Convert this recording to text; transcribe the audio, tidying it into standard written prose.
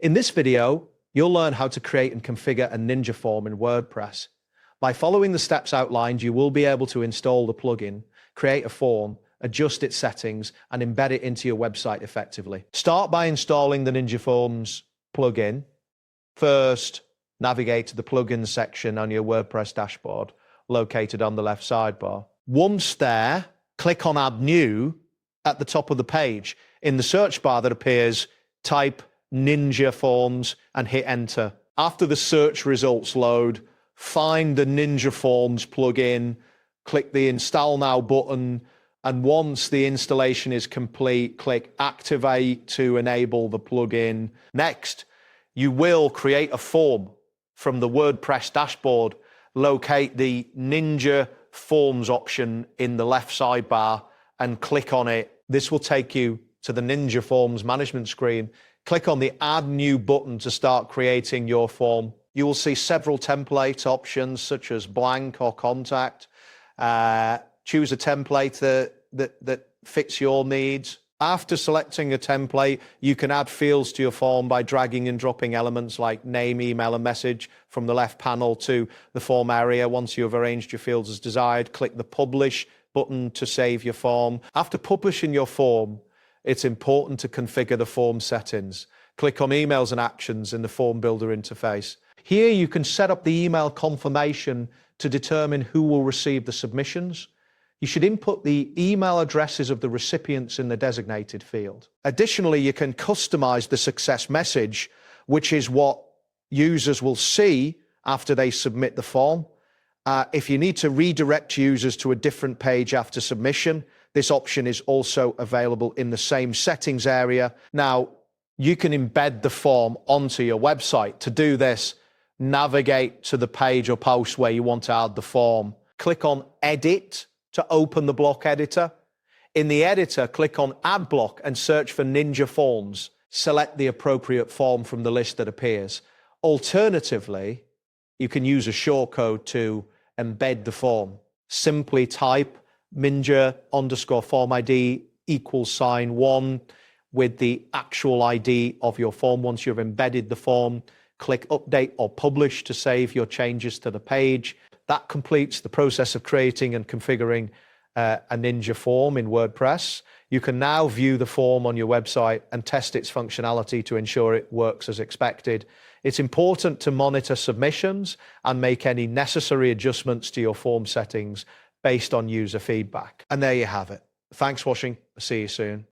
In this video, you'll learn how to create and configure a Ninja form in WordPress. By following the steps outlined, you will be able to install the plugin, create a form, adjust its settings, and embed it into your website effectively. Start by installing the Ninja Forms plugin. First, navigate to the plugins section on your WordPress dashboard, located on the left sidebar. Once there, click on Add New at the top of the page. In the search bar that appears, type Ninja Forms and hit Enter. After the search results load, find the Ninja Forms plugin, click the Install Now button, and once the installation is complete, click Activate to enable the plugin. Next, you will create a form from the WordPress dashboard. Locate the Ninja Forms option in the left sidebar and click on it. This will take you to the Ninja Forms management screen. Click on the Add New button to start creating your form. You will see several template options such as blank or contact. Choose a template that fits your needs. After selecting a template, you can add fields to your form by dragging and dropping elements like name, email, and message from the left panel to the form area. Once you have arranged your fields as desired, click the Publish button to save your form. After publishing your form, it's important to configure the form settings. Click on Emails and Actions in the Form Builder interface. Here you can set up the email confirmation to determine who will receive the submissions. You should input the email addresses of the recipients in the designated field. Additionally, you can customize the success message, which is what users will see after they submit the form. If you need to redirect users to a different page after submission, this option is also available in the same settings area. Now, you can embed the form onto your website. To do this, navigate to the page or post where you want to add the form. Click on Edit to open the block editor. In the editor, click on Add Block and search for Ninja Forms. Select the appropriate form from the list that appears. Alternatively, you can use a shortcode to embed the form. Simply type Ninja_form ID =1 with the actual ID of your form. Once you've embedded the form, click Update or Publish to save your changes to the page. That completes the process of creating and configuring a Ninja form in WordPress. You can now view the form on your website and test its functionality to ensure it works as expected. It's important to monitor submissions and make any necessary adjustments to your form settings based on user feedback. And there you have it. Thanks for watching. See you soon.